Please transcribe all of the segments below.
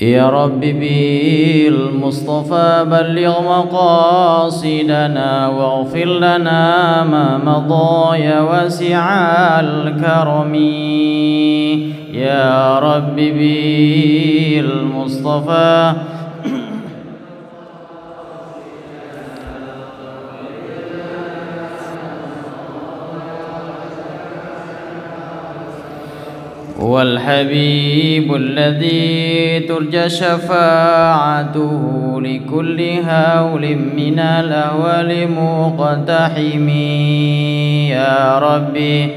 يا رب بالمصطفى بلغ مقاصدنا واغفر لنا ما مضى يا واسع الكرم. يا رب بالمصطفى والحبيب الذي ترجى شفاعته لكل هول من الأهوال مقتحم. يا ربي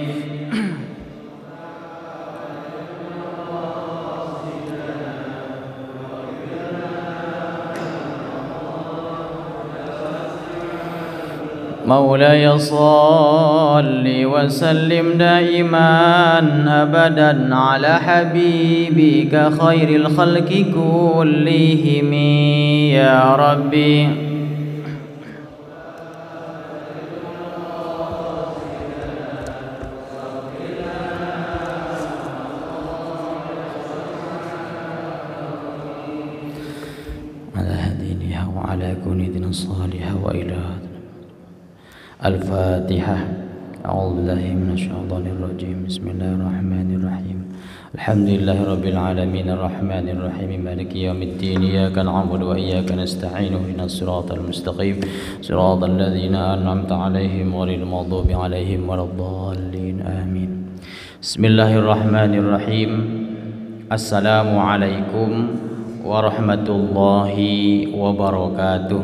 مولاي صل وسلم دائما أبدا على حبيبك خير الخلق كلهم. يا ربي على هدينها وعلى كونيتنا الصالحة وإلى الفاتحة. أعوذ بالله من الشيطان الرجيم. بسم الله الرحمن الرحيم. الحمد لله رب العالمين الرحمن الرحيم مالك يوم الدين. إياك نعبد وإياك نستعين اهدنا الصراط المستقيم صراط الذين أنعمت عليهم غير المغضوب عليهم ولا الضالين آمين. بسم الله الرحمن الرحيم. السلام عليكم ورحمة الله وبركاته.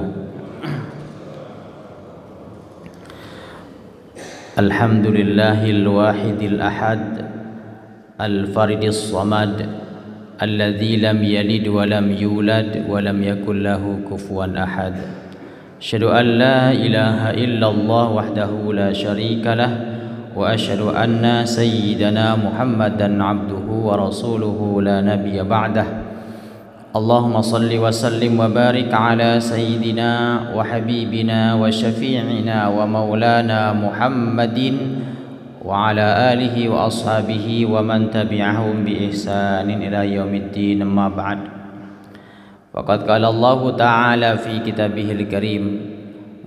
الحمد لله الواحد الأحد الفرد الصمد الذي لم يلد ولم يولد ولم يكن له كفوا أحد. أشهد أن لا إله إلا الله وحده لا شريك له وأشهد أن سيدنا محمدا عبده ورسوله لا نبي بعده. اللهم صل وسلم وبارك على سيدنا وحبيبنا وشفيعنا ومولانا محمد وعلى آله وأصحابه ومن تبعهم بإحسان إلى يوم الدين. أما بعد، فقد قال الله تعالى في كتابه الكريم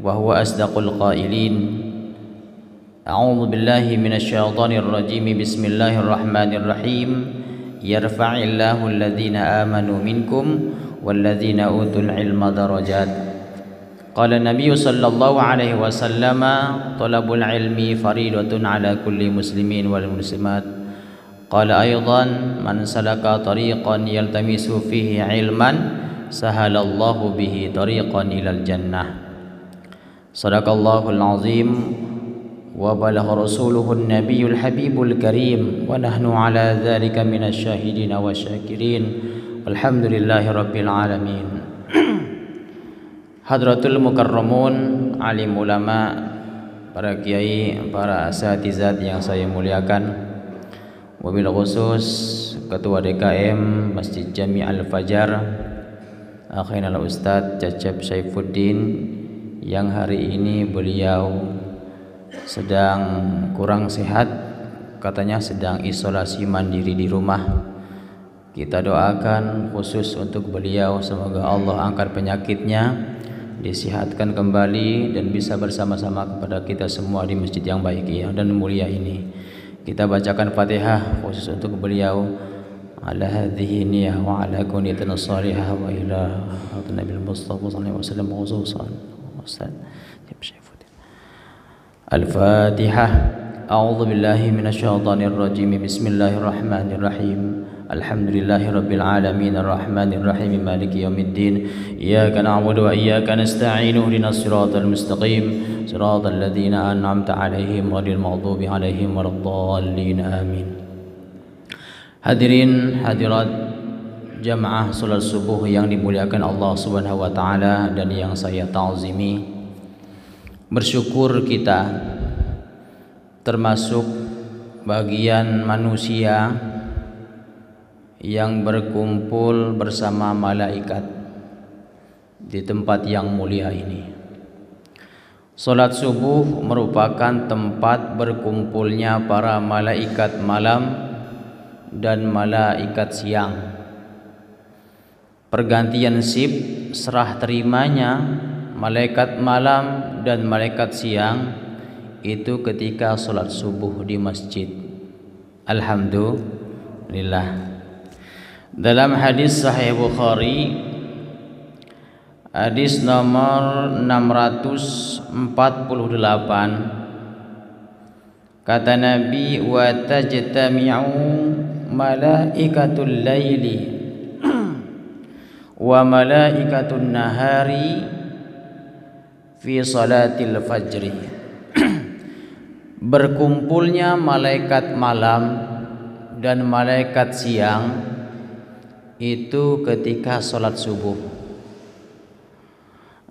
وهو أصدق القائلين: أعوذ بالله من الشيطان الرجيم. بسم الله الرحمن الرحيم. يرفع الله الذين آمنوا منكم والذين أوتوا العلم درجات. قال النبي صلى الله عليه وسلم: طلب العلم فريضة على كل مسلم والمسلمات. قال أيضا: من سلك طريقا يلتمس فيه علما سهل الله به طريقا إلى الجنة. صدق الله العظيم وبلغ رسوله النبي الحبيب الكريم ونحن على ذلك من الشاهدين والشاكرين والحمد لله رب العالمين. Hadratul Mukarramun, alim ulama, para kiai, para asatizat yang saya muliakan, wabil khusus Ketua DKM Masjid Jami Al-Fajar Akhina Al-Ustadz Cecep Saifuddin, yang hari ini beliau sedang kurang sehat, katanya sedang isolasi mandiri di rumah. Kita doakan khusus untuk beliau, semoga Allah angkat penyakitnya, disihatkan kembali dan bisa bersama-sama kepada kita semua di masjid yang baik dan mulia ini. Kita bacakan Fatihah khusus untuk beliau. Ala hadhihi niyah wa ala kuniyatina salihah wa ila Nabi Mustafa sallallahu alaihi wasallam khususan. Al-Fatihah. A'udzu billahi minasyaitonir rajim. Bismillahirrahmanirrahim. Alhamdulillahi rabbil alamin arrahmanir rahim maliki yaumiddin. Iyyaka na'budu wa iyyaka nasta'in ihdinas siratal mustaqim siratal ladzina an'amta 'alaihim ghairil maghdubi 'alaihim waladdallin. Amin. Hadirin hadirat jamaah salat subuh yang dimuliakan Allah Subhanahu wa taala dan yang saya ta'zimi. Bersyukur kita termasuk bagian manusia yang berkumpul bersama malaikat di tempat yang mulia ini. Salat subuh merupakan tempat berkumpulnya para malaikat malam dan malaikat siang. pergantian sip serah terimanya malaikat malam dan malaikat siang itu ketika sholat subuh di masjid. Alhamdulillah. Dalam hadis Sahih Bukhari, hadis nomor 648, kata Nabi, wa tajtami'u malaikatul laili wa malaikatun nahari fi salatil fajri. Berkumpulnya malaikat malam dan malaikat siang itu ketika sholat subuh.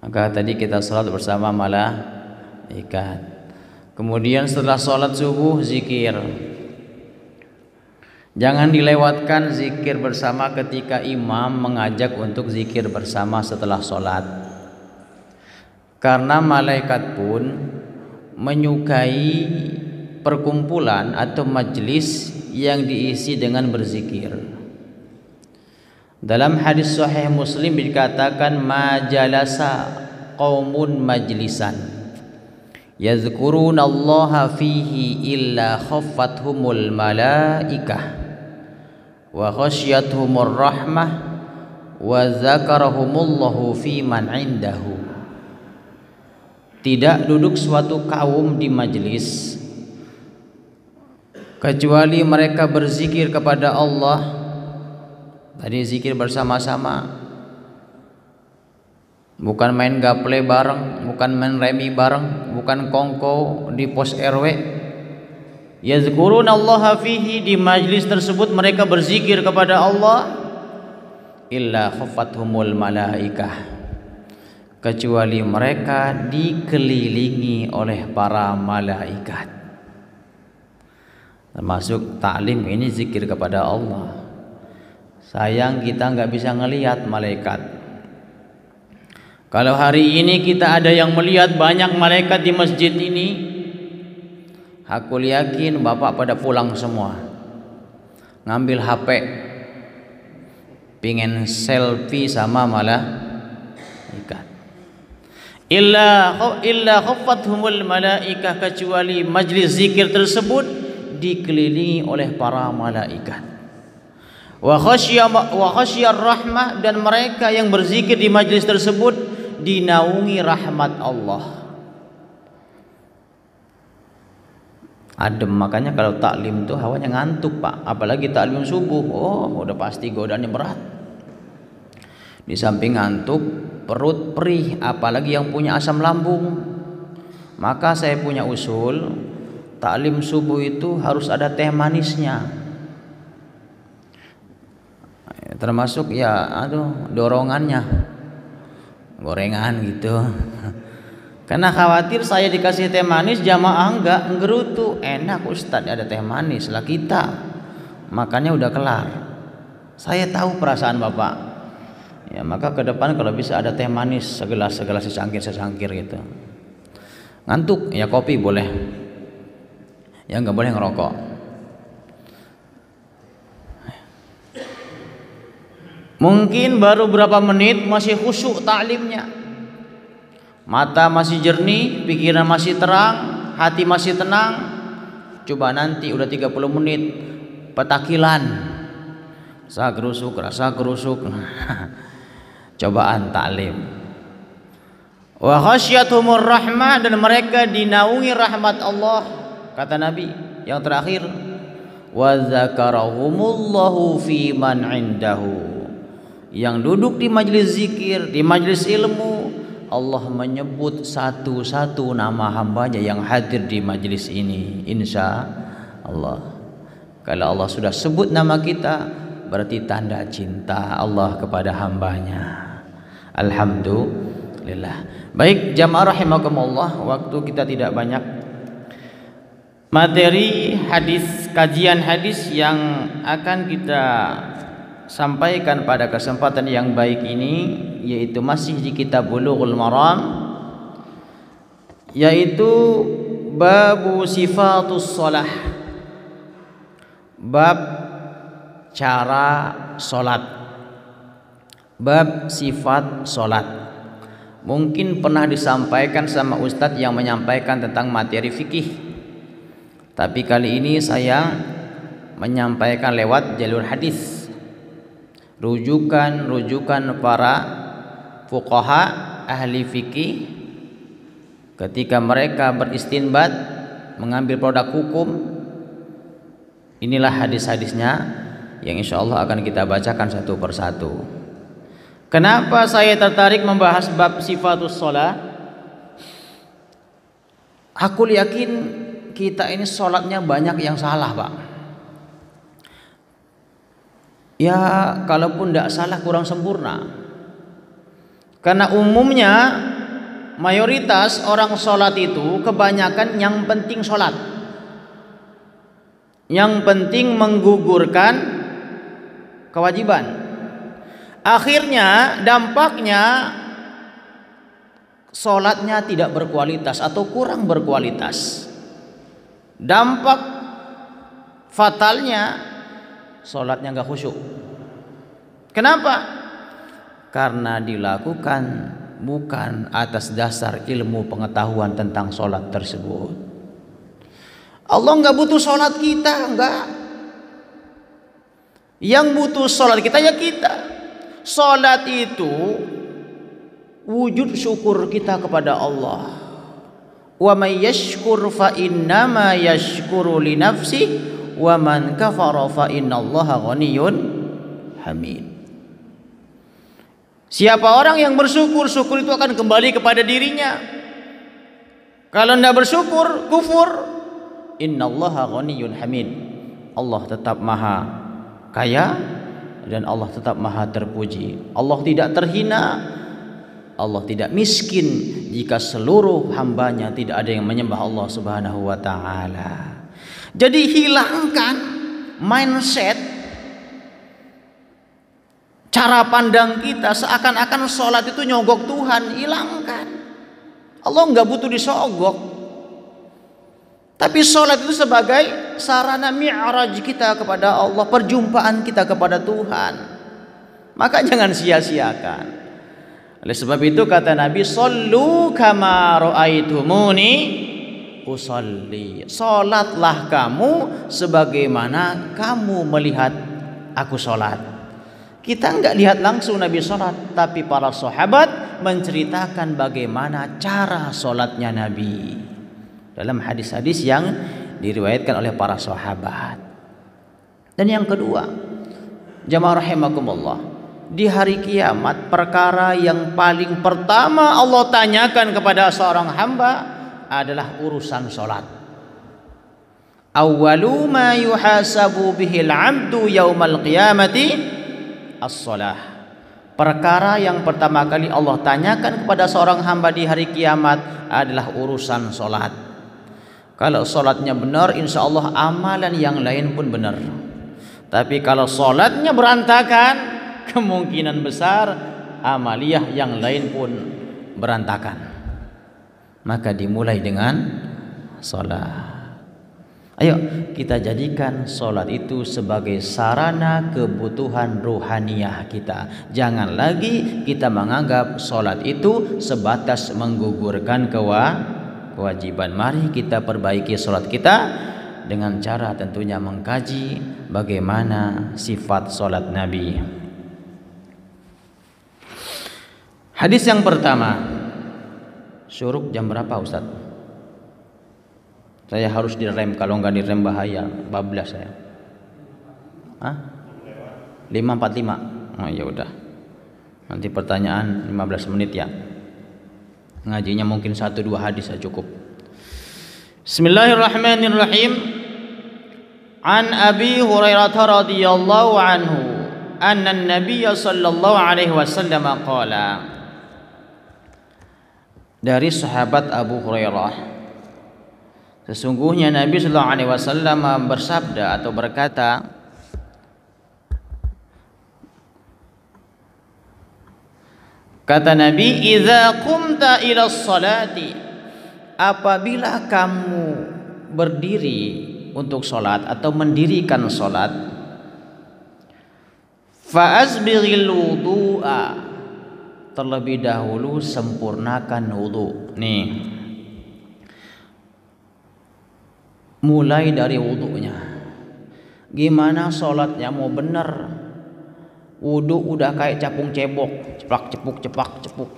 Maka tadi kita sholat bersama malaikat. Kemudian setelah sholat subuh zikir. Jangan dilewatkan zikir bersama ketika imam mengajak untuk zikir bersama setelah sholat. Karena malaikat pun menyukai perkumpulan atau majlis yang diisi dengan berzikir. Dalam hadis Sahih Muslim dikatakan, majalasa qaumun majlisan yazkurunallaha fihi illa khaffathumul malaikah wa khasyiathumur rahmah wa zakarahumullahu fi man indahu. Tidak duduk suatu kaum di majlis kecuali mereka berzikir kepada Allah. Tadi zikir bersama-sama, bukan main gaple bareng, bukan main remi bareng, bukan kongko di pos RW. Yazkurunallaha fihi, di majlis tersebut mereka berzikir kepada Allah. Illa khaffathumul malaikah, kecuali mereka dikelilingi oleh para malaikat. Termasuk taklim ini zikir kepada Allah. Sayang kita nggak bisa ngelihat malaikat. Kalau hari ini kita ada yang melihat banyak malaikat di masjid ini, aku yakin bapak pada pulang semua, ngambil HP, pingin selfie sama malaikat. Illa khaffathumul malaikah, kecuali majlis zikir tersebut dikelilingi oleh para malaikat. Wa khasyiyar rahmah, dan mereka yang berzikir di majlis tersebut dinaungi rahmat Allah. Adem, makanya kalau taklim tuh hawanya ngantuk pak, apalagi taklim subuh, udah pasti godaannya berat. Di samping ngantuk, perut perih, apalagi yang punya asam lambung. Maka saya punya usul, taklim subuh itu harus ada teh manisnya. Termasuk dorongannya, gorengan gitu. Karena khawatir saya dikasih teh manis, jamaah enggak nggerutu. Enak Ustadz ada teh manis lah kita, makanya udah kelar. Saya tahu perasaan bapak. Ya maka ke depan kalau bisa ada teh manis segelas secangkir gitu. Ngantuk ya kopi boleh, ya nggak boleh ngerokok. Mungkin baru berapa menit masih khusyuk taklimnya, mata masih jernih, pikiran masih terang, hati masih tenang. Coba nanti udah 30 menit petakilan, rasa gerusuk cobaan taklim. Wa khasyyathumur rahmah, dan mereka dinaungi rahmat Allah. Kata Nabi yang terakhir, wa zakarahumullahu fi man indahu, yang duduk di majelis zikir, di majelis ilmu, Allah menyebut satu-satu nama hambanya yang hadir di majelis ini. Insya Allah, kalau Allah sudah sebut nama kita, berarti tanda cinta Allah kepada hambanya. Alhamdulillah. Baik jamaah rahimakumullah, waktu kita tidak banyak. Materi hadis, kajian hadis yang akan kita sampaikan pada kesempatan yang baik ini yaitu masih di kitab Bulughul Maram, yaitu babu sifatus shalah, bab cara salat, Bab sifat sholat. Mungkin pernah disampaikan sama Ustadz yang menyampaikan tentang materi fikih, tapi kali ini saya menyampaikan lewat jalur hadis, rujukan para fuqaha ahli fikih ketika mereka beristinbat mengambil produk hukum. Inilah hadis-hadisnya yang insya Allah akan kita bacakan satu persatu. Kenapa saya tertarik membahas bab sifatus sholat? Aku yakin kita ini sholatnya banyak yang salah, Pak. Ya, kalaupun tidak salah kurang sempurna. Karena umumnya mayoritas orang sholat itu kebanyakan yang penting sholat, yang penting menggugurkan kewajiban. Akhirnya dampaknya sholatnya tidak berkualitas atau kurang berkualitas. Dampak fatalnya sholatnya nggak khusyuk. Kenapa? Karena dilakukan bukan atas dasar ilmu pengetahuan tentang sholat tersebut. Allah nggak butuh sholat kita, enggak. Yang butuh sholat kita ya kita. Sholat itu wujud syukur kita kepada Allah. Wa may yashkur fa innama yashkuru li nafsi wa man kafara fa innallaha ghaniyyun hamid. Siapa orang yang bersyukur, syukur itu akan kembali kepada dirinya. Kalau tidak bersyukur, kufur. Innallaha ghaniyyun hamid. Allah tetap maha kaya dan Allah tetap maha terpuji. Allah tidak terhina, Allah tidak miskin jika seluruh hambanya tidak ada yang menyembah Allah Subhanahu wa ta'ala. Jadi hilangkan mindset, cara pandang kita seakan-akan sholat itu nyogok Tuhan. Hilangkan. Allah nggak butuh disogok, tapi sholat itu sebagai sarana mi'raj kita kepada Allah, perjumpaan kita kepada Tuhan. Maka jangan sia-siakan. Oleh sebab itu kata Nabi, "Shollu kama ra'aitumuni usolli." Sholatlah kamu sebagaimana kamu melihat aku sholat. Kita enggak lihat langsung Nabi sholat, tapi para sahabat menceritakan bagaimana cara sholatnya Nabi dalam hadis-hadis yang diriwayatkan oleh para sahabat. Dan yang kedua, jamaah rahimakumullah, di hari kiamat perkara yang paling pertama Allah tanyakan kepada seorang hamba adalah urusan sholat. Awwalu ma yuhasabu bihil abdu yaumal qiyamati as-sholah. Perkara yang pertama kali Allah tanyakan kepada seorang hamba di hari kiamat adalah urusan sholat. Kalau sholatnya benar, insya Allah amalan yang lain pun benar. Tapi kalau sholatnya berantakan, kemungkinan besar amaliyah yang lain pun berantakan. Maka dimulai dengan sholat. Ayo kita jadikan sholat itu sebagai sarana kebutuhan ruhaniyah kita. Jangan lagi kita menganggap sholat itu sebatas menggugurkan kewajiban. Mari kita perbaiki sholat kita dengan cara tentunya mengkaji bagaimana sifat sholat Nabi. Hadis yang pertama. Syuruk jam berapa Ustaz? Saya harus direm, kalau nggak direm bahaya, bablas saya. 5.45. Oh ya udah. Nanti pertanyaan 15 menit ya. Ngajinya mungkin 1-2 hadis saja cukup. Bismillahirrahmanirrahim. An Abi Hurairah radhiyallahu anhu anna an-nabiy sallallahu alaihi wasallam qala. Dari sahabat Abu Hurairah, sesungguhnya Nabi sallallahu alaihi wasallam bersabda atau berkata, kata Nabi, "Idza qumta ila sholati," apabila kamu berdiri untuk sholat atau mendirikan sholat, Fa asbighil wudu'a, terlebih dahulu sempurnakan wudu. Nih, mulai dari wudunya. Gimana sholatnya mau bener? Wudu udah kayak capung cebok, ceplak cepuk ceplak cepuk.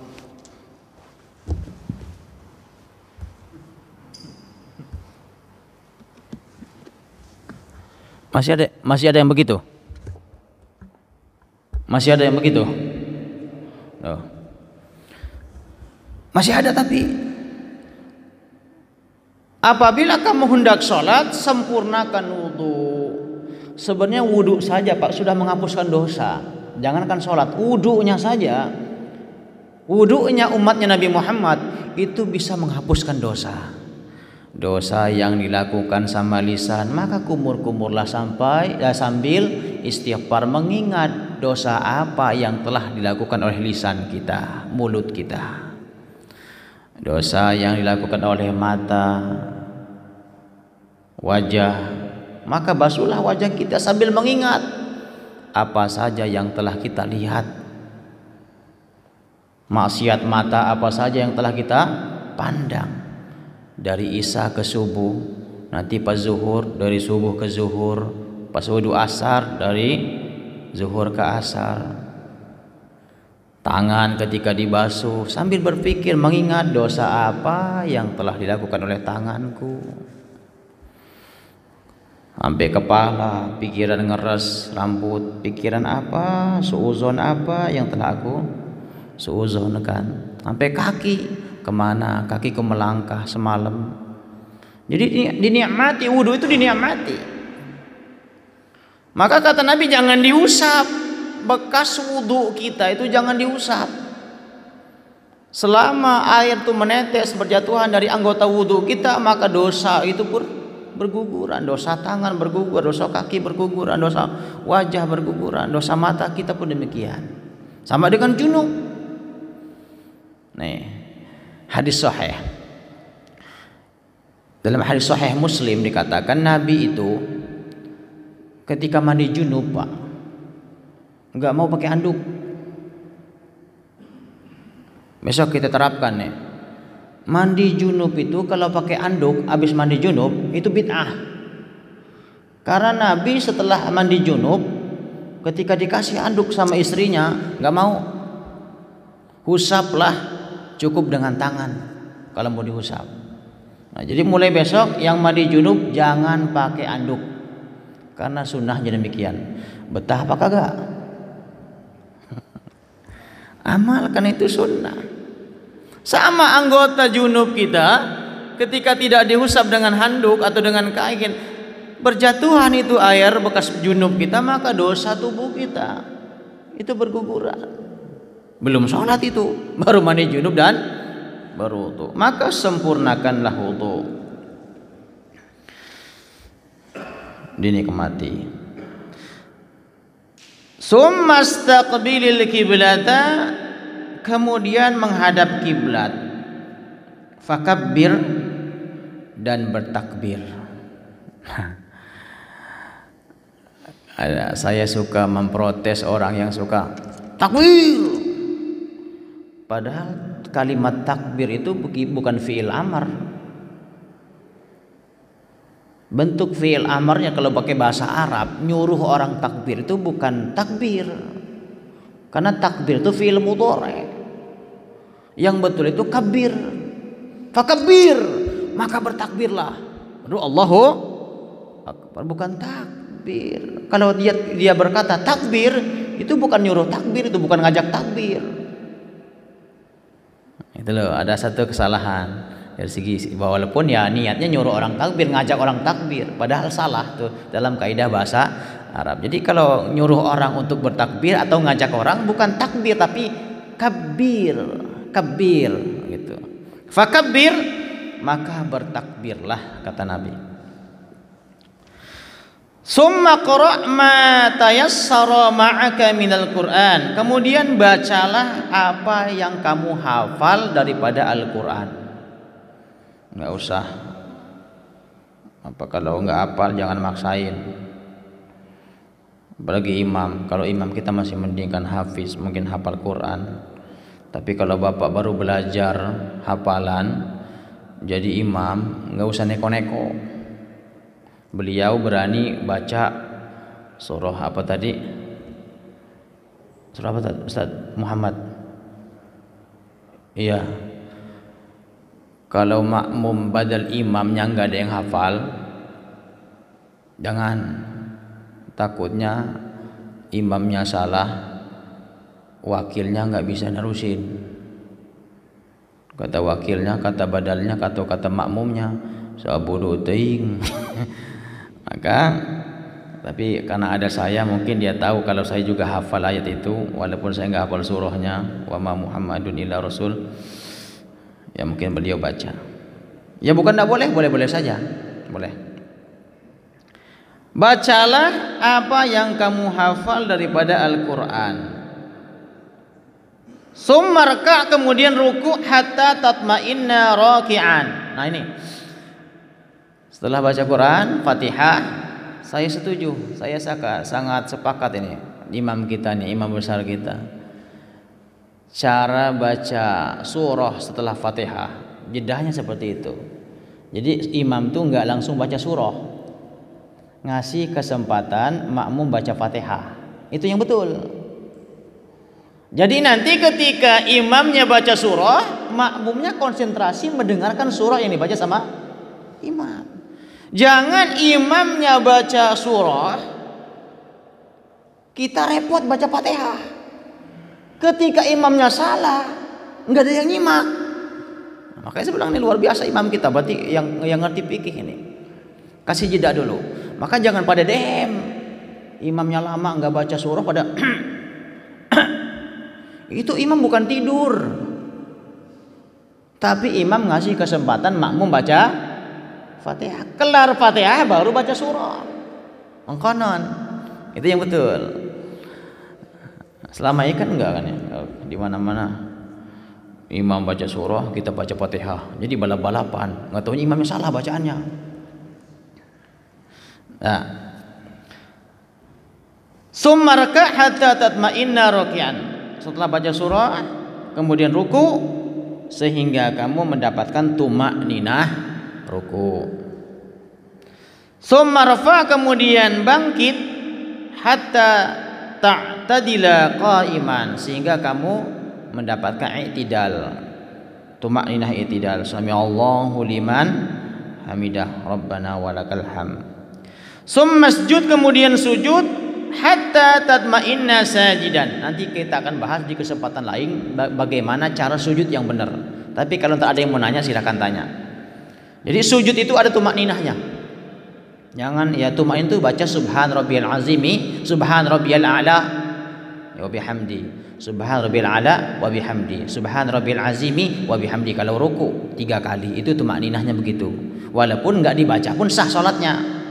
Masih ada yang begitu? Masih ada yang begitu? Oh. Masih ada, tapi apabila kamu hendak sholat, sempurnakan wudu. Sebenarnya wudu saja Pak sudah menghapuskan dosa. Jangankan sholat, wudunya saja. Wudunya umatnya Nabi Muhammad itu bisa menghapuskan dosa. Dosa yang dilakukan sama lisan, maka kumur-kumurlah sambil istighfar, mengingat dosa apa yang telah dilakukan oleh lisan kita, mulut kita. Dosa yang dilakukan oleh mata, wajah, maka basuhlah wajah kita sambil mengingat apa saja yang telah kita lihat. Maksiat mata apa saja yang telah kita pandang. Dari isya ke subuh, nanti pas zuhur, dari subuh ke zuhur, pas wudu asar, dari zuhur ke asar. Tangan ketika dibasuh sambil berpikir, mengingat dosa apa yang telah dilakukan oleh tanganku. Sampai kepala, pikiran ngeres, rambut, pikiran apa, suuzon apa yang telah aku suuzonkan. Sampai kaki, kemana kakiku melangkah semalam. Jadi dinikmati, wudu itu dinikmati. Maka kata Nabi, jangan diusap. Bekas wudu kita itu jangan diusap. Selama air itu menetes berjatuhan dari anggota wudu kita, maka dosa itu berguguran. Dosa tangan berguguran, dosa kaki berguguran, dosa wajah berguguran, dosa mata kita pun demikian. Sama dengan junub. Nih, hadis sahih. Dalam hadis sahih Muslim dikatakan Nabi itu ketika mandi junub, Pak, enggak mau pakai handuk. Besok kita terapkan nih. Mandi junub itu kalau pakai handuk habis mandi junub itu bid'ah. Karena Nabi setelah mandi junub ketika dikasih handuk sama istrinya enggak mau. Husaplah, cukup dengan tangan kalau mau dihusap. Nah, jadi mulai besok yang mandi junub jangan pakai anduk, karena sunnahnya demikian. Betah apa kagak? Amalkan, itu sunnah. Sama anggota junub kita ketika tidak dihusap dengan handuk atau dengan kain, berjatuhan itu air bekas junub kita, maka dosa tubuh kita itu berguguran. Belum sholat itu, baru mandi junub dan baru wudu. Maka sempurnakanlah wudu. Dinikmati. Summa istaqbilil kiblata, kemudian menghadap kiblat. Fakabbir, dan bertakbir. Saya suka memprotes orang yang suka takbir. Padahal kalimat takbir itu bukan fi'il amar. Bentuk fi'il amarnya kalau pakai bahasa Arab, nyuruh orang takbir itu bukan takbir. Karena takbir itu fi'il mudhari'. Yang betul itu kabir. Fakabbir, maka bertakbirlah. Aduh, Allahu Akbar, bukan takbir. Kalau dia berkata takbir, itu bukan nyuruh takbir, itu bukan ngajak takbir. Itu loh, ada satu kesalahan dari segi walaupun ya niatnya nyuruh orang takbir, ngajak orang takbir, padahal salah tuh dalam kaidah bahasa Arab. Jadi kalau nyuruh orang untuk bertakbir atau ngajak orang bukan takbir tapi kabir gitu. Fakabbir, maka bertakbirlah kata Nabi. Summa qra' ma tayassara ma'aka minal Qur'an. Kemudian bacalah apa yang kamu hafal daripada Al-Qur'an. Enggak usah. Apa kalau enggak hafal jangan maksain. Apalagi imam. Kalau imam kita masih mendingkan hafiz, mungkin hafal Quran. Tapi kalau bapak baru belajar hafalan, jadi imam, nggak usah neko-neko. Beliau berani baca surah apa tadi? Surah apa tadi, Ustaz Muhammad? Iya. Kalau makmum badal imamnya nggak ada yang hafal, jangan. Takutnya imamnya salah, wakilnya nggak bisa nerusin. Kata wakilnya, kata badalnya, kata makmumnya, sabodo teing. Maka, tapi karena ada saya, mungkin dia tahu kalau saya juga hafal ayat itu, walaupun saya nggak hafal surahnya. Wa ma Muhammadun illa rasul. Ya mungkin beliau baca. Ya bukan tidak boleh, boleh saja, boleh. Bacalah apa yang kamu hafal daripada Al-Quran. Summarka, kemudian ruku hatta tatma'inna raki'an. Nah ini, setelah baca Quran, Fatihah, saya setuju, saya sangat sepakat ini. Imam kita nih, imam besar kita, cara baca surah setelah Fatihah, jedahnya seperti itu. Jadi imam tuh nggak langsung baca surah, ngasih kesempatan makmum baca Fatihah. Itu yang betul. Jadi nanti ketika imamnya baca surah, makmumnya konsentrasi mendengarkan surah yang dibaca sama imam. Jangan imamnya baca surah, kita repot baca Fatihah. Ketika imamnya salah, nggak ada yang nyimak. Makanya saya bilang ini luar biasa imam kita, berarti yang ngerti fikih ini. Kasih jeda dulu. Maka jangan pada imamnya lama nggak baca surah pada itu imam bukan tidur, tapi imam ngasih kesempatan makmum baca Fatihah. Kelar Fatihah baru baca surah. Mengkonon itu yang betul. Selama ini kan enggak kan ya, di mana-mana imam baca surah, kita baca Fatihah. Jadi balap-balapan, nggak tahu imamnya salah bacaannya. Nah, summarka hatta tatma'inna raki'an. Setelah baca surah, kemudian ruku sehingga kamu mendapatkan tumakninah ruku. Summarfa, kemudian bangkit hatta ta'tadila qa'iman, sehingga kamu mendapatkan i'tidal. Tumakninah i'tidal. Sami Allahu liman hamidah, Rabbana walakal hamd. Summasjud, kemudian sujud hatta tatma'inna sajidan. Nanti kita akan bahas di kesempatan lain bagaimana cara sujud yang benar. Tapi kalau tak ada yang mau nanya silakan tanya. Jadi sujud itu ada tumakninahnya. Jangan ya tumaknin itu baca subhan rabbiyal azimi, subhan rabbiyal a'la wa bihamdi, subhan rabbiyal a'la wa bihamdi, subhan rabbiyal azimi wa bihamdi. Kalau ruku 3 kali itu tumakninahnya begitu. Walaupun enggak dibaca pun sah salatnya.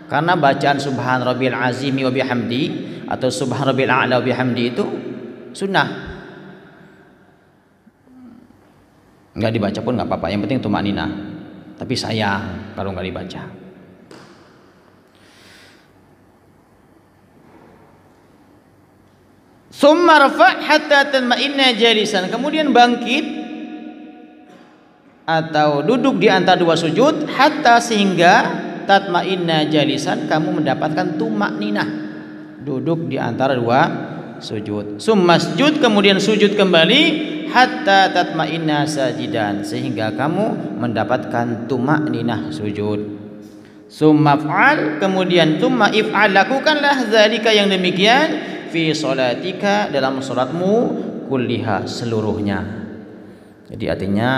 Karena bacaan subhan rabbil azimi wa bihamdi atau subhan rabbil a'la wa bihamdi itu sunnah. Enggak dibaca pun enggak apa-apa, yang penting tumakninah. Tapi sayang kalau enggak dibaca. Summa rafa' hatta tatma'inna jalisan, kemudian bangkit atau duduk di antara dua sujud hatta sehingga tatma'inna jalisan, kamu mendapatkan tumakninah, duduk di antara dua sujud. Summasjud, kemudian sujud kembali hatta tatma'inna sajidan, sehingga kamu mendapatkan tumakninah sujud. Summaf'al, kemudian tumma if'al, lakukanlah zalika yang demikian fi sholatika, dalam salatmu kulliha, seluruhnya. Jadi artinya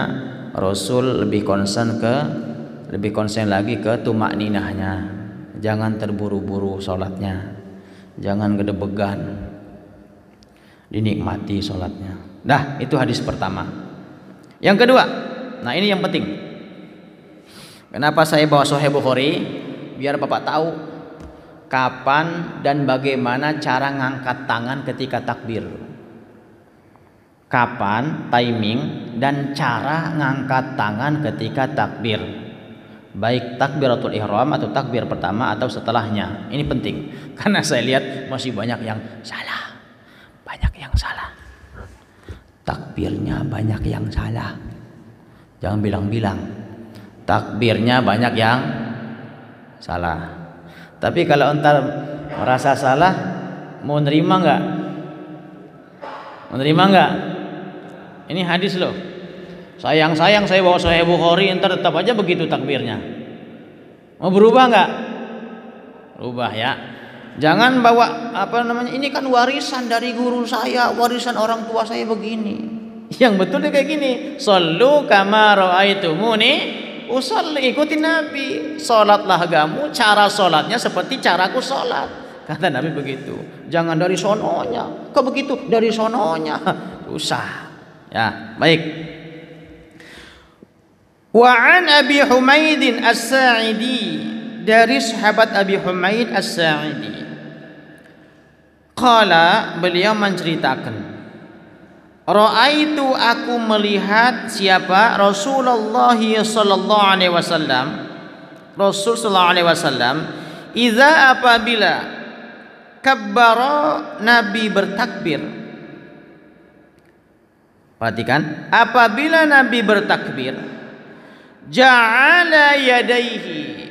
Rasul lebih konsen lagi ke tumakninahnya. Jangan terburu-buru sholatnya, jangan gedebegan, dinikmati sholatnya. Dah, itu hadis pertama. Yang kedua, nah ini yang penting. Kenapa saya bawa Sahih Bukhari? Biar Bapak tahu kapan dan bagaimana cara ngangkat tangan ketika takbir. Kapan, timing, dan cara ngangkat tangan ketika takbir. baik takbiratul ihram atau takbir pertama atau setelahnya. Ini penting karena saya lihat masih banyak yang salah. Banyak yang salah. Takbirnya banyak yang salah. Jangan bilang-bilang. Takbirnya banyak yang salah. Tapi kalau entar merasa salah, mau nerima enggak? Mau nerima enggak? Ini hadis loh. Sayang-sayang saya bawa Sahih Bukhari, entar tetap aja begitu takbirnya. Mau berubah enggak? Berubah ya. Jangan bawa ini kan warisan dari guru saya, warisan orang tua saya begini. Yang betul kayak gini. Shallu kama raaitumuni usolli, ikuti Nabi. Salatlah kamu, cara salatnya seperti caraku salat. Kata Nabi begitu. Jangan dari sononya. Kok begitu? Dari sononya. Susah. Ya, baik. Wa an Abi Humaid As-Sa'idi, dari sahabat Abi Humaid As-Sa'idi. Qala, beliau menceritakan, Ra'aitu, aku melihat siapa? Rasulullah sallallahu alaihi wasallam. Rasul sallallahu alaihi wasallam, idza apabila kabbara, Nabi bertakbir. Perhatikan, apabila Nabi bertakbir, ja'ala yadaihi,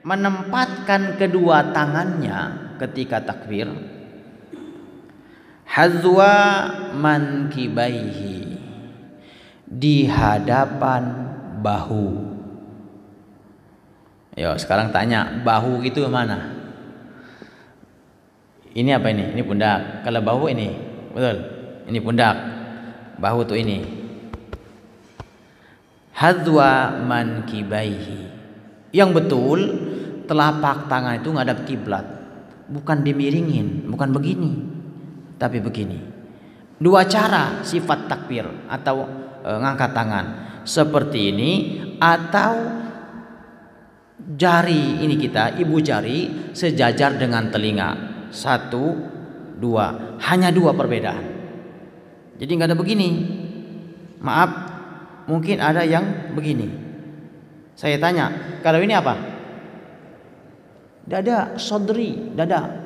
menempatkan kedua tangannya ketika takbir, hazwa mankibaihi, di hadapan bahu. Yo, sekarang tanya, bahu itu mana? Ini apa ini? Ini pundak. Kalau bahu ini, betul. Ini pundak. Bahu tuh ini. Hadzwa mankibaihi. Yang betul, telapak tangan itu ngadap kiblat. Bukan dimiringin, bukan begini. Tapi begini. Dua cara sifat takbir atau ngangkat tangan. Seperti ini atau jari ini kita, ibu jari sejajar dengan telinga. 1, 2, hanya 2 perbedaan. Jadi nggak ada begini. Maaf, mungkin ada yang begini. Saya tanya, kalau ini apa? Dada, sodri, dada.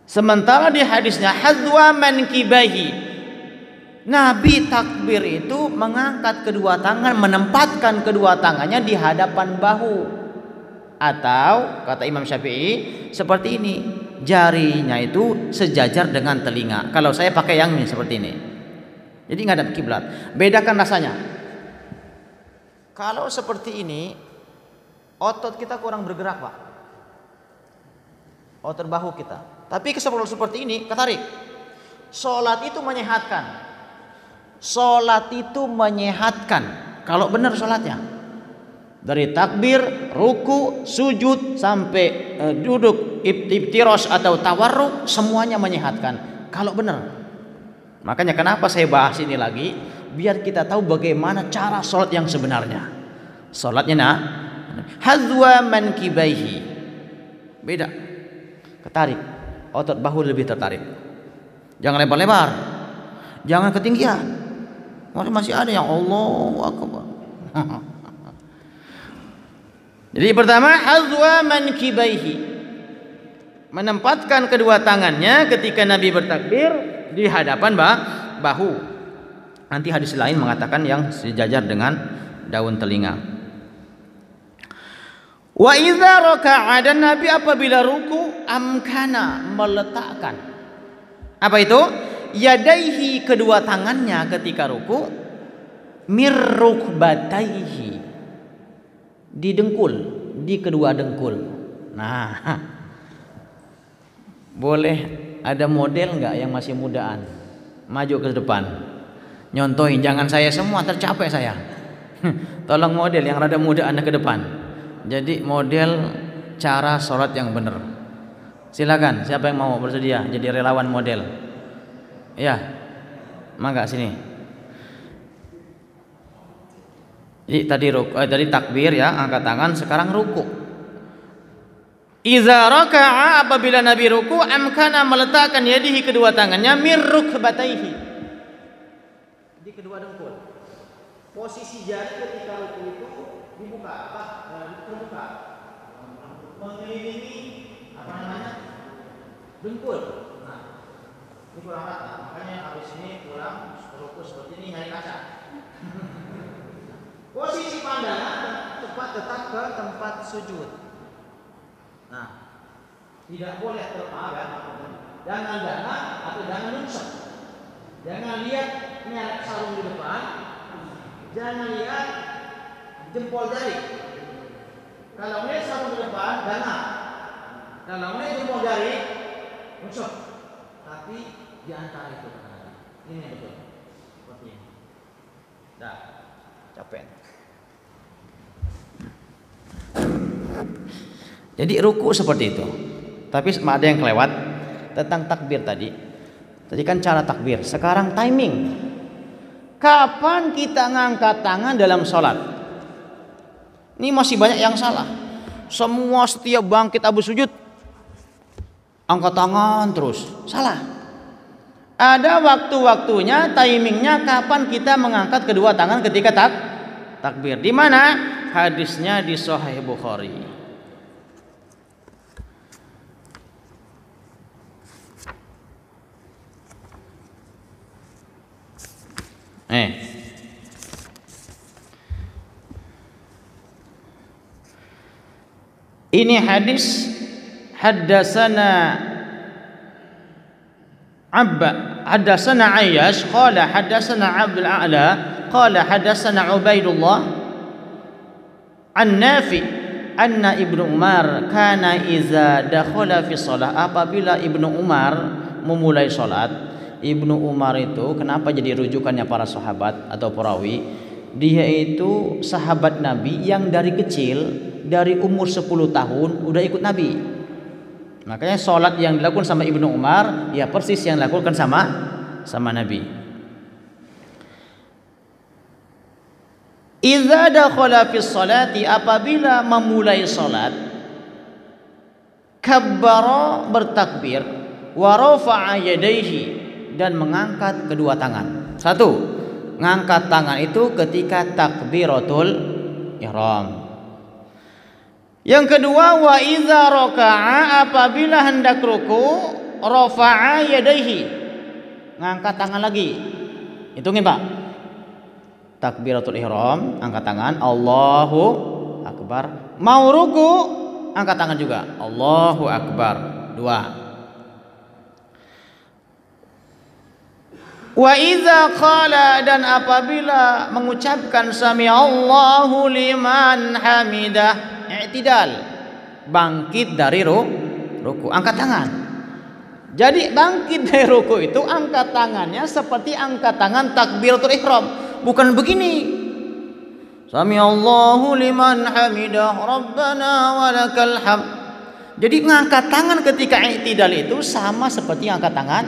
Sementara di hadisnya hadzwa mankibahi, Nabi takbir itu mengangkat kedua tangan, menempatkan kedua tangannya di hadapan bahu. Atau kata Imam Syafi'i seperti ini, jarinya itu sejajar dengan telinga. Kalau saya pakai yang ini seperti ini. Jadi ngadap kiblat. Bedakan rasanya. Kalau seperti ini, otot kita kurang bergerak, Pak. Otot bahu kita. Tapi seperti ini, ketarik. Salat itu menyehatkan. Salat itu menyehatkan. Kalau benar salatnya. Dari takbir, ruku, sujud sampai duduk iftirosh atau tawarruk, semuanya menyehatkan. Kalau benar. Makanya kenapa saya bahas ini lagi, biar kita tahu bagaimana cara salat yang sebenarnya. Salatnya hadzwa mankibaihi. Beda. Ketarik. Otot bahu lebih tertarik. Jangan lebar-lebar. Jangan ketinggian. Masih ada yang Allahu Akbar. Jadi pertama, hadzwa mankibaihi, menempatkan kedua tangannya ketika Nabi bertakbir di hadapan bahu. Nanti hadis lain mengatakan yang sejajar dengan daun telinga. Wa idza raka'a, dan Nabi apabila ruku, amkana, meletakkan. Apa itu? Yadaihi, kedua tangannya ketika ruku, mirrukbataihi, di dengkul, di kedua dengkul. Nah, boleh ada model nggak yang masih mudaan maju ke depan nyontohin? Jangan saya semua, tercapek saya. Tolong model yang rada mudaan ke depan. Jadi model cara sholat yang benar. Silakan, siapa yang mau bersedia jadi relawan model? Ya, mangga sini. Jadi tadi takbir ya, angkat tangan, sekarang ruku. Iza raka'a, apabila Nabi ruku, amkana, meletakkan yadihi, kedua tangannya, mirrukbataihi, di kedua dengkul. Posisi jari ketika ruku itu dibuka apa? Terbuka. Mengelilingi apa namanya? Dengkul. Nah, ini kurang rata. Makanya habis ini pulang ruku seperti ini nyari kaca. Posisi pandangan tepat tetap ke tempat sujud. Nah, tidak boleh terpah ya. Jangan dana atau jangan nusuk. Jangan lihat merek sarung di depan. Jangan lihat jempol jari. Kalau melihat sarung di depan, dana. Kalau melihat jempol jari, nusuk. Tapi di antara itu ini yang betul. Seperti ini. Dah, capek. Jadi ruku seperti itu. Tapi ada yang kelewat tentang takbir tadi. Tadi kan cara takbir. Sekarang timing. Kapan kita ngangkat tangan dalam sholat? Ini masih banyak yang salah. Semua setiap bangkit habis sujud angkat tangan terus. Salah. Ada waktu-waktunya, timingnya kapan kita mengangkat kedua tangan ketika takbir. Di mana? Hadisnya di Sahih Bukhari. Ini hadis haddatsana Ayyash qala haddatsana Abdul A'la qala haddatsana Ubaidullah an Nafi anna Ibnu Umar kana iza dakhala fi shalah. Apabila Ibnu Umar memulai salat, Ibnu Umar itu kenapa jadi rujukannya para sahabat atau perawi? Dia itu sahabat Nabi yang dari kecil, dari umur 10 tahun udah ikut Nabi. Makanya sholat yang dilakukan sama Ibnu Umar ya persis yang dilakukan sama Nabi. Idza dakhala fi sholati, apabila memulai sholat, kabbara, bertakbir, wa rafa'a yadayhi, dan mengangkat kedua tangan. Satu, ngangkat tangan itu ketika takbiratul ihram. Yang kedua, wa idza raka'a, apabila hendak ruku, rafa'a yadayhi, ngangkat tangan lagi. Hitungin Pak. Takbiratul ihram, angkat tangan, Allahu akbar. Mau ruku, angkat tangan juga, Allahu akbar. Dua. Wa idza qala, dan apabila mengucapkan sami Allahu liman hamidah, i'tidal, bangkit dari ruku, angkat tangan. Jadi bangkit dari ruku itu angkat tangannya seperti angkat tangan takbiratul ihram, bukan begini. Sami Allahu liman hamidah rabbana walakal hamd. Jadi ngangkat tangan ketika i'tidal itu sama seperti angkat tangan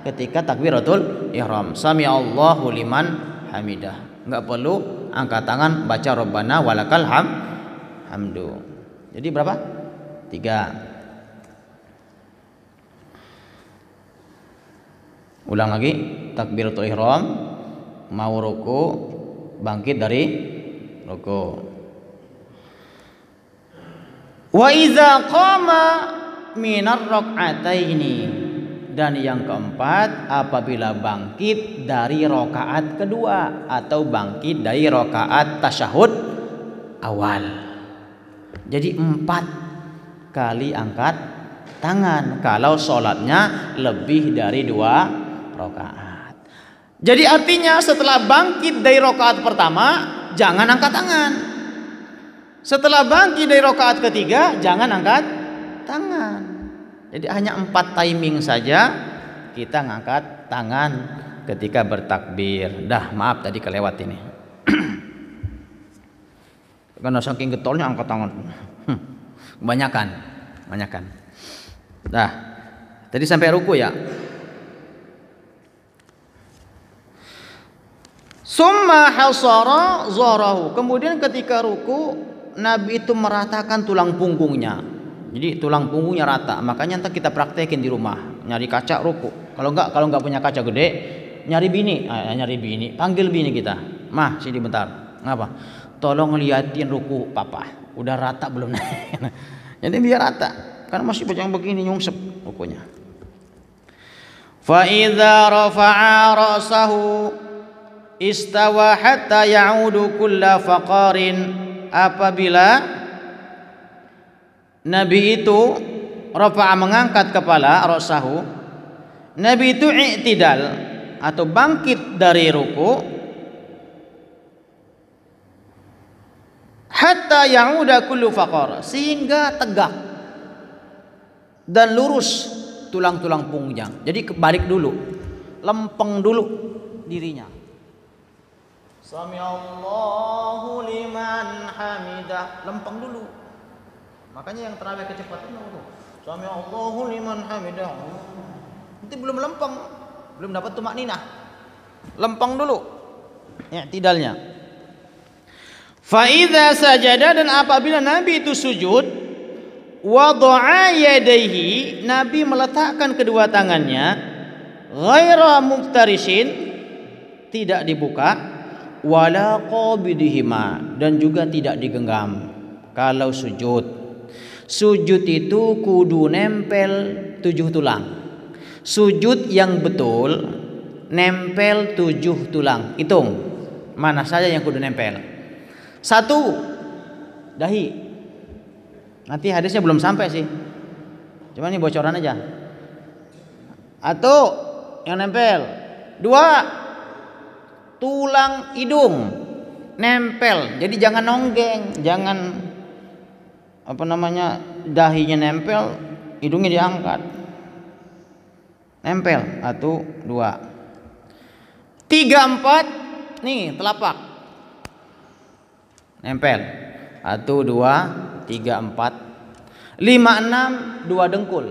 ketika takbiratul ihram. Sami Allahu liman hamidah. Enggak perlu angkat tangan baca rabbana walakal hamdu. Jadi berapa? 3. Ulang lagi. Takbiratul ihram, mau ruku, bangkit dari ruku. Wa iza qama minar rak'ataini, dan yang keempat apabila bangkit dari rakaat kedua atau bangkit dari rakaat tasyahud awal. Jadi 4 kali angkat tangan kalau sholatnya lebih dari 2 rakaat. Jadi artinya setelah bangkit dari rakaat pertama jangan angkat tangan. Setelah bangkit dari rakaat ketiga jangan angkat tangan. Jadi hanya 4 timing saja kita ngangkat tangan ketika bertakbir. Dah, maaf tadi kelewat ini. Karena saking getolnya angkat tangan. Kebanyakan. Dah. Tadi sampai ruku ya. Summa hasara zahrahu. Kemudian ketika ruku Nabi itu meratakan tulang punggungnya. Jadi tulang punggungnya rata. Makanya ntar kita praktekin di rumah. Nyari kaca ruku. Kalau enggak punya kaca gede, nyari bini. Panggil bini kita. Mah, sini bentar. Ngapa? tolong liatin ruku papa, udah rata belum naik. Jadi biar rata, kan masih yang begini nyungsep rukunya. Fa idza rafa'a ra'sahu istawa hatta ya'udu kulla faqarin. Apabila Nabi itu rafa'a mengangkat kepala, ra'sahu, Nabi itu i'tidal atau bangkit dari ruku, hatta ya'uda kullu faqar, sehingga tegak dan lurus tulang-tulang punggung. Jadi kebalik dulu, lempeng dulu dirinya. Sami Allahu liman hamidah, lempeng dulu. Makanya yang terawih kecepatan itu, Sami Allahu liman hamidah. Nanti belum lempeng, belum dapat tumakninah. Lempeng dulu, i'tidalnya. Fa idza sajada, dan apabila Nabi itu sujud, wada'a yadayhi, Nabi meletakkan kedua tangannya, ghaira muftarishin, tidak dibuka, wala qabidihima, dan juga tidak digenggam. Kalau sujud itu kudu nempel 7 tulang. Sujud yang betul nempel 7 tulang. Hitung mana saja yang kudu nempel. 1, dahi. Nanti hadisnya belum sampai sih, cuma ini bocoran aja. Atau yang nempel. 2, tulang hidung nempel. Jadi jangan nonggeng, jangan dahinya nempel, hidungnya diangkat. Nempel 1, 2, 3, 4, nih telapak nempel 1, 2, 3, 4, 5, 6, 2 dengkul.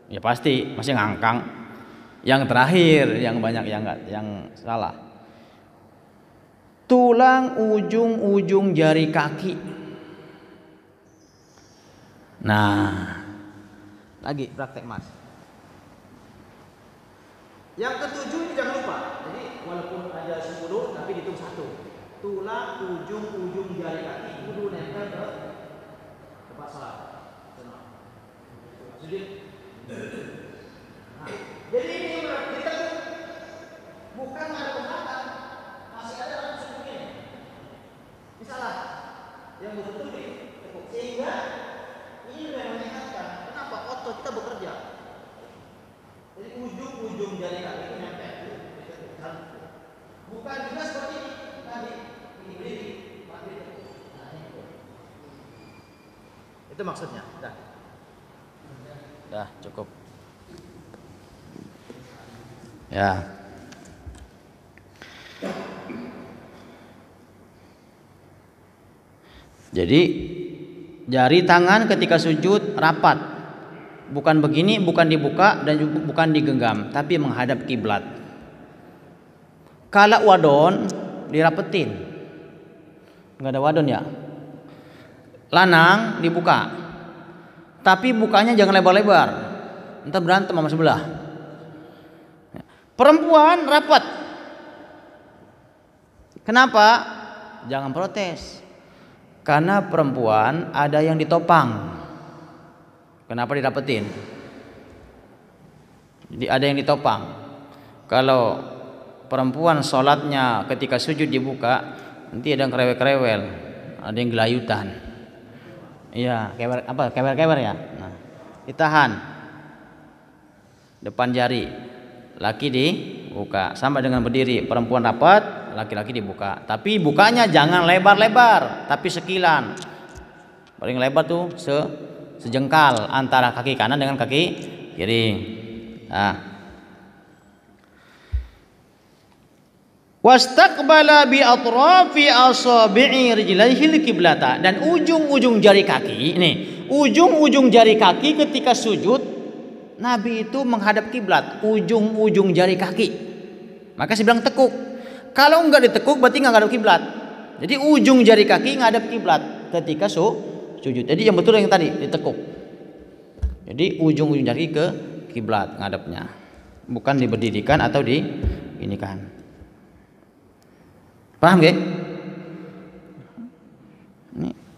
Ya pasti masih ngangkang. Yang terakhir yang banyak yang salah, tulang ujung-ujung jari kaki. Nah, lagi praktek mas. Yang ketujuh ini jangan lupa. Jadi walaupun ada 10 tapi dihitung 1. Tulang ujung-ujung jari kaki kudu nempel ke tempat salat. Jadi ini kita bukan ada pembatas, masih ada langsung begini. Misalnya yang betul ditekuk, sehingga ini memang menyehatkan. Kenapa? Otot kita bekerja. Jadi ujung-ujung jari kaki itu nempel. Bukan juga seperti ini tadi. Ini berdiri, mati. Nah, ini. Itu maksudnya. Dah cukup. Ya. Jadi jari tangan ketika sujud rapat, bukan begini, bukan dibuka dan bukan digenggam, tapi menghadap kiblat. Kalau wadon dirapetin, nggak ada wadon ya. Lanang dibuka, tapi bukanya jangan lebar-lebar, entar berantem sama sebelah. Perempuan rapat. Kenapa? Jangan protes. Karena perempuan ada yang ditopang. Kenapa dirapetin? Jadi ada yang ditopang. Kalau perempuan sholatnya ketika sujud dibuka, nanti ada yang kerewel-kerewel, ada yang gelayutan. Iya, kewer ya. Nah, ditahan depan jari, laki dibuka, sama dengan berdiri. Perempuan rapat, laki-laki dibuka. Tapi bukanya jangan lebar-lebar, tapi sekilan. Paling lebar tuh sejengkal antara kaki kanan dengan kaki kiri. Nah. Wastaqbala bi atrafi asabi'i rijlaihi al-qiblata, dan ujung-ujung jari kaki, nih, ujung-ujung jari kaki ketika sujud Nabi itu menghadap kiblat, ujung-ujung jari kaki. Maka saya bilang tekuk. Kalau enggak ditekuk berarti enggak ngadap kiblat. Jadi ujung jari kaki ngadap kiblat ketika sujud. Jadi yang betul yang tadi ditekuk. Jadi ujung-ujung jari ke kiblat ngadapnya. Bukan diberdirikan atau diinikan. Paham gak?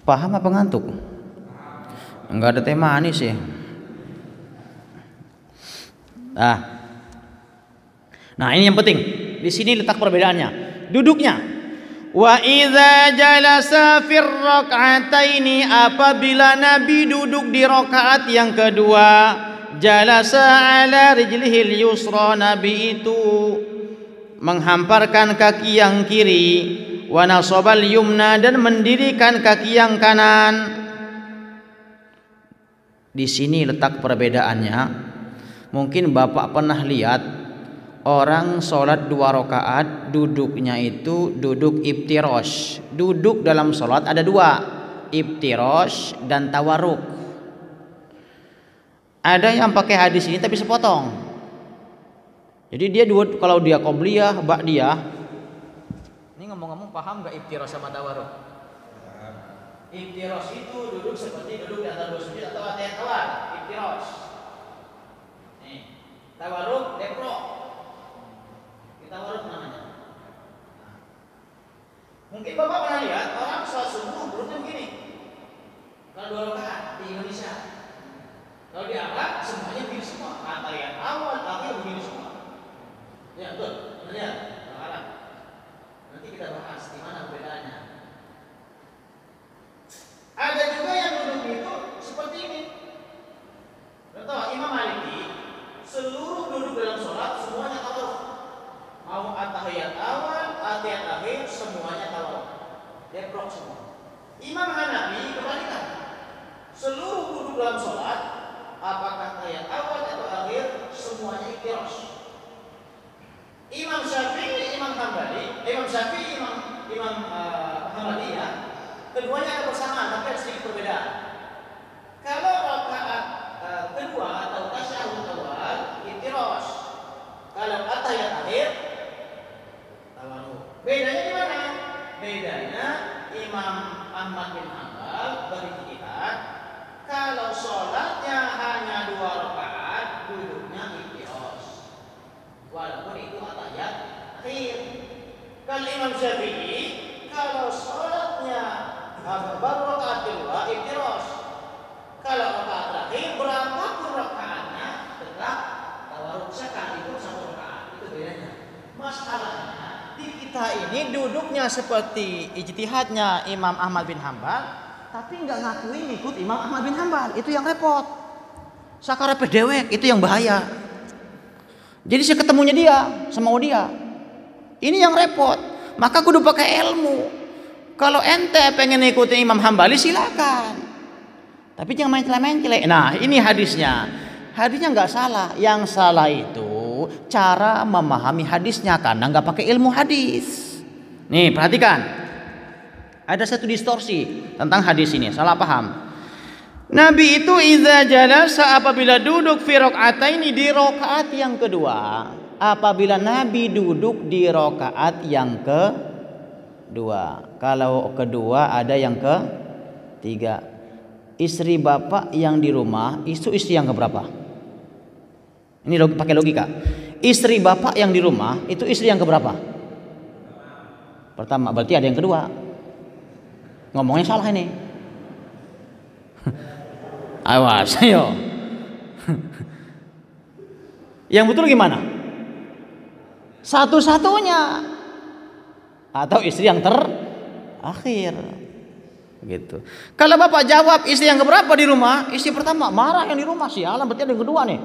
Paham apa ngantuk? Enggak ada teh manis ya. Nah ini yang penting. Di sini letak perbedaannya. Duduknya. Wa idza jalasa fir rak'ataini, apabila Nabi duduk di rakaat yang kedua, jalasa ala rijlihil yusra, Nabi itu menghamparkan kaki yang kiri, wa nasabal yumna, dan mendirikan kaki yang kanan. Di sini letak perbedaannya. Mungkin Bapak pernah lihat orang sholat 2 rakaat, duduknya itu duduk iftirosh. Duduk dalam sholat ada 2, iftirosh dan tawarruk. Ada yang pakai hadis ini tapi sepotong. Jadi dia kalau dia qobliyah, ba'diyah. Ini ngomong-ngomong paham gak iftirosh sama tawarruk? Iftirosh itu duduk seperti duduk di antara 2 sujud atau atayat awal. Iftirosh. Nih, tawarruk deprok. Tawarruk namanya. Mungkin Bapak pernah lihat orang sholat subuh duduknya begini. Kalau 2 rakaat di Indonesia. Kalau di Arab semuanya begini semua. Atayat awal, akhir begini semua. Ya betul. Lihat Arab. Nanti kita bahas di mana perbedaannya. Ada juga yang duduk itu seperti ini. Contoh Imam Maliki, seluruh duduk dalam sholat semuanya tawarruk. Mau atahiyat awal, atahiyat akhir, semuanya tawarruk. Deprok semua. Imam Hanafi kebalikan. Seluruh duduk dalam sholat, apakah atahiyat awal atau akhir, semuanya iftirosh. Imam Syafi'i, Imam Hambali, Imam Hambaliyah, keduanya ada bersamaan, tapi ada sedikit perbedaan. Kalau rakaat kedua atau tasyahud awal, iftirosh. Kalau atahiyat akhir, tawarruk. Bedanya di mana? Bedanya Imam Ahmad bin Hanbal berijtihad, kalau sholatnya hanya 2 rakaat, duduknya iftirosh. Walaupun itu atahiyat akhir. Kalau Imam Syafi'i, kalau sholatnya baru rakaat kedua, iftirosh. Kalau rakaat terakhir, berapapun rakaatnya, tetap tawarruk sekalipun 1 rakaat. Itu bedanya. Masalahnya di kita ini duduknya seperti ijtihadnya Imam Ahmad bin Hanbal, tapi nggak ngakuin ikut Imam Ahmad bin Hanbal. Itu yang repot. Sakara pedewek, itu yang bahaya. Jadi saya ketemunya dia, sama dia. Ini yang repot. Maka kudu pakai ilmu. Kalau ente pengen ikutin Imam Hambali silakan. Tapi jangan mencela-mencela. Nah, ini hadisnya. Hadisnya nggak salah. Yang salah itu cara memahami hadisnya karena nggak pakai ilmu hadis. Nih, perhatikan. Ada satu distorsi tentang hadis ini. Salah paham. Nabi itu idza jalasa, apabila duduk fi raka'ataini, di rakaat yang kedua. Apabila Nabi duduk di rakaat yang kedua. Kalau kedua ada yang ketiga. Istri bapak yang di rumah, itu istri yang keberapa? Ini pakai logika. Istri bapak yang di rumah, itu istri yang keberapa? Pertama, berarti ada yang kedua. Ngomongnya salah ini. Awas, ayo. Yang betul gimana? Satu-satunya. Atau istri yang terakhir. Gitu. Kalau bapak jawab istri yang keberapa di rumah, istri pertama, marah yang di rumah, sialan, berarti ada yang kedua nih.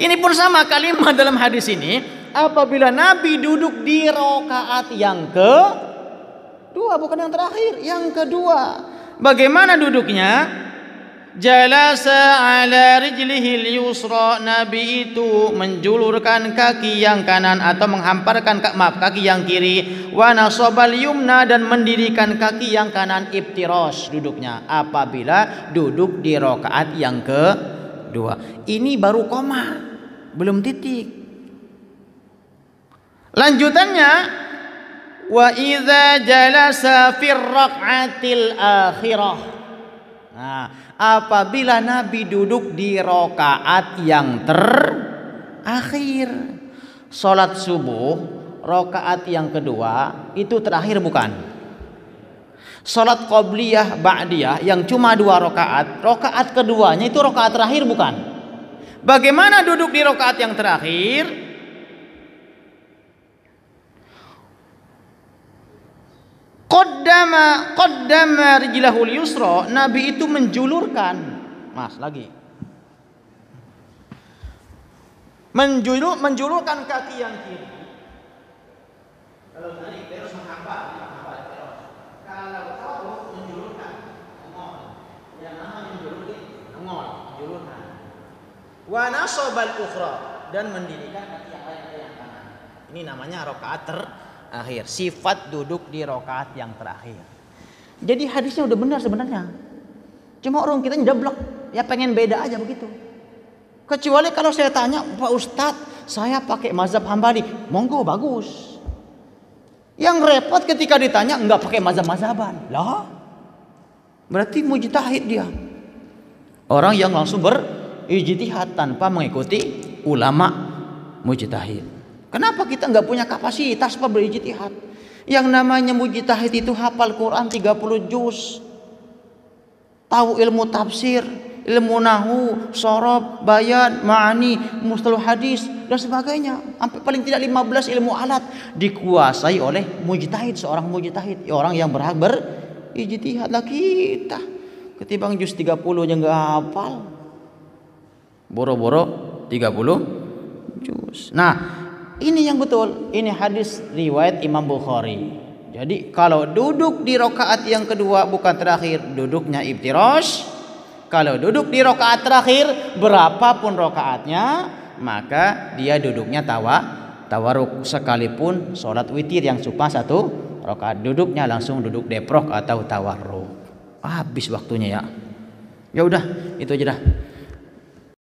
Ini pun sama kalimat dalam hadis ini. Apabila Nabi duduk di rakaat yang kedua, bukan yang terakhir, yang kedua. Bagaimana duduknya? Jalasa ala rijlihil yusra, Nabi itu menjulurkan kaki yang kanan atau menghamparkan kaki yang kiri, wa nasabal yumna, dan mendirikan kaki yang kanan, iftirosh duduknya apabila duduk di rakaat yang kedua. Ini baru koma, belum titik. Lanjutannya, wa idza jalasa fir rak'atil akhirah. Nah, apabila Nabi duduk di rakaat yang terakhir, sholat subuh rakaat yang kedua itu terakhir bukan? Salat qobliyah ba'diyah yang cuma 2 rakaat, rakaat keduanya itu rakaat terakhir bukan? Bagaimana duduk di rakaat yang terakhir? Qaddama rijlahul yusra, Nabi itu menjulurkan, Mas lagi. Menjulurkan kaki yang kiri. Kalau tadi terus menghafal terus. Kalau terus menjulurkan, yang namanya menjulurkan. Wa nasabal ukhra, dan mendirikan kaki yang lain ke yang kanan. Ini namanya rakaat terakhir. Sifat duduk di rakaat yang terakhir. Jadi hadisnya udah benar sebenarnya. Cuma orang kita njeblok, ya pengen beda aja begitu. Kecuali kalau saya tanya, Pak Ustadz, saya pakai mazhab Hambali, monggo bagus. Yang repot ketika ditanya enggak pakai mazhab-mazhaban. Lah, berarti mujtahid dia. Orang yang langsung berijtihad tanpa mengikuti ulama mujtahid. Kenapa kita enggak punya kapasitas berijtihad? Yang namanya mujtahid itu hafal Quran 30 juz. Tahu ilmu tafsir, ilmu nahwu, shorob, bayan, ma'ani, mustalah hadis dan sebagainya. Sampai paling tidak 15 ilmu alat dikuasai oleh mujtahid, seorang mujtahid, orang yang berhak berijtihad. Lah kita ketimbang juz 30 aja enggak hafal. Boro-boro 30 juz. Nah, ini yang betul. Ini hadis riwayat Imam Bukhari. Jadi kalau duduk di rakaat yang kedua bukan terakhir, duduknya iftirash. Kalau duduk di rakaat terakhir, berapapun rakaatnya, maka dia duduknya tawarruk, sekalipun sholat witir yang cuma 1 rakaat, duduknya langsung duduk deprok atau tawarruk. Habis waktunya ya. Ya udah, itu aja dah.